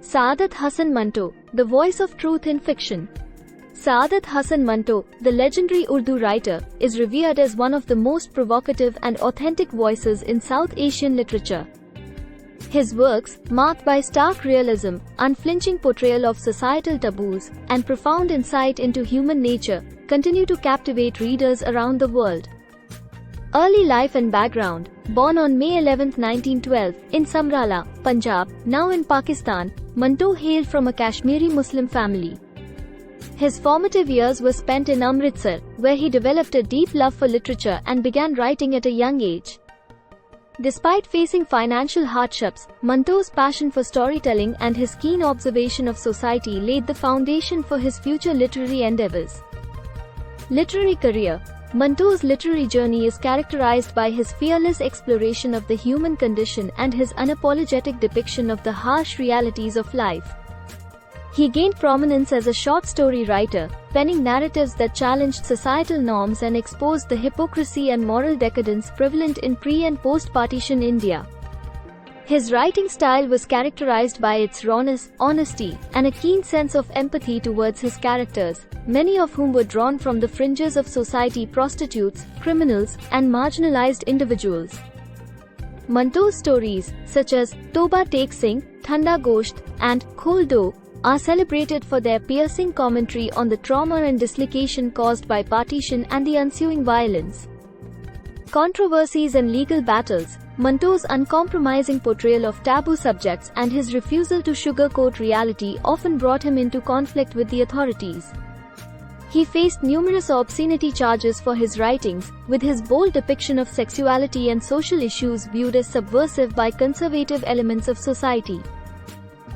Saadat Hasan Manto, the voice of truth in fiction. Saadat Hasan Manto, the legendary Urdu writer, is revered as one of the most provocative and authentic voices in South Asian literature. His works, marked by stark realism, unflinching portrayal of societal taboos, and profound insight into human nature, continue to captivate readers around the world. Early life and background. Born on May 11, 1912, in Samrala, Punjab, now in Pakistan, Manto hailed from a Kashmiri Muslim family. His formative years were spent in Amritsar, where he developed a deep love for literature and began writing at a young age. Despite facing financial hardships, Manto's passion for storytelling and his keen observation of society laid the foundation for his future literary endeavors. Literary career. Manto's literary journey is characterized by his fearless exploration of the human condition and his unapologetic depiction of the harsh realities of life. He gained prominence as a short story writer, penning narratives that challenged societal norms and exposed the hypocrisy and moral decadence prevalent in pre- and post-partition India. His writing style was characterized by its rawness, honesty, and a keen sense of empathy towards his characters, many of whom were drawn from the fringes of society: prostitutes, criminals, and marginalized individuals. Manto's stories, such as Toba Tek Singh, Thanda Gosht, and Khol Do, are celebrated for their piercing commentary on the trauma and dislocation caused by partition and the ensuing violence. Controversies and legal battles. Manto's uncompromising portrayal of taboo subjects and his refusal to sugarcoat reality often brought him into conflict with the authorities. He faced numerous obscenity charges for his writings, with his bold depiction of sexuality and social issues viewed as subversive by conservative elements of society.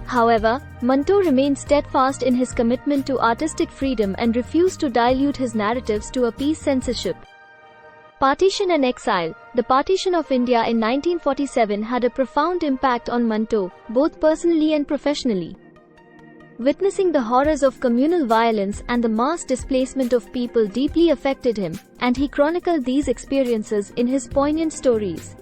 However, Manto remained steadfast in his commitment to artistic freedom and refused to dilute his narratives to appease censorship. Partition and exile. The partition of India in 1947 had a profound impact on Manto, both personally and professionally. Witnessing the horrors of communal violence and the mass displacement of people deeply affected him, and he chronicled these experiences in his poignant stories.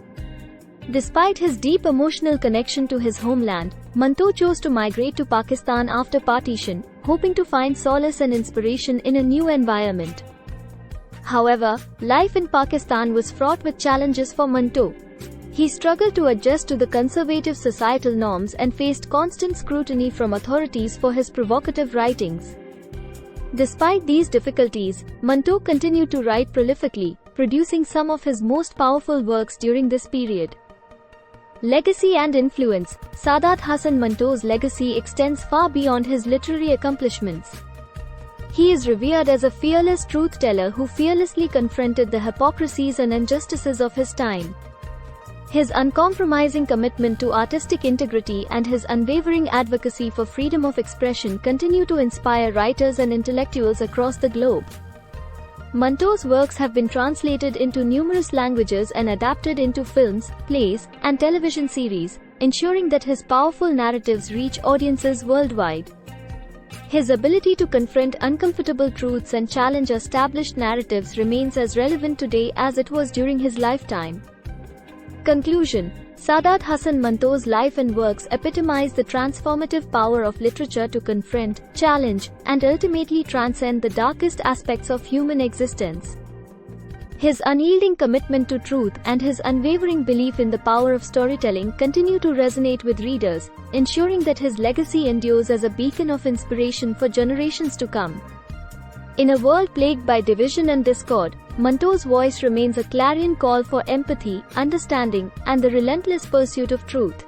Despite his deep emotional connection to his homeland, Manto chose to migrate to Pakistan after partition, hoping to find solace and inspiration in a new environment. However, life in Pakistan was fraught with challenges for Manto. He struggled to adjust to the conservative societal norms and faced constant scrutiny from authorities for his provocative writings. Despite these difficulties, Manto continued to write prolifically, producing some of his most powerful works during this period. Legacy and influence. Saadat Hasan Manto's legacy extends far beyond his literary accomplishments. He is revered as a fearless truth-teller who fearlessly confronted the hypocrisies and injustices of his time. His uncompromising commitment to artistic integrity and his unwavering advocacy for freedom of expression continue to inspire writers and intellectuals across the globe. Manto's works have been translated into numerous languages and adapted into films, plays, and television series, ensuring that his powerful narratives reach audiences worldwide. His ability to confront uncomfortable truths and challenge established narratives remains as relevant today as it was during his lifetime. Conclusion. Saadat Hasan Manto's life and works epitomize the transformative power of literature to confront, challenge, and ultimately transcend the darkest aspects of human existence. His unyielding commitment to truth and his unwavering belief in the power of storytelling continue to resonate with readers, ensuring that his legacy endures as a beacon of inspiration for generations to come. In a world plagued by division and discord, Manto's voice remains a clarion call for empathy, understanding, and the relentless pursuit of truth.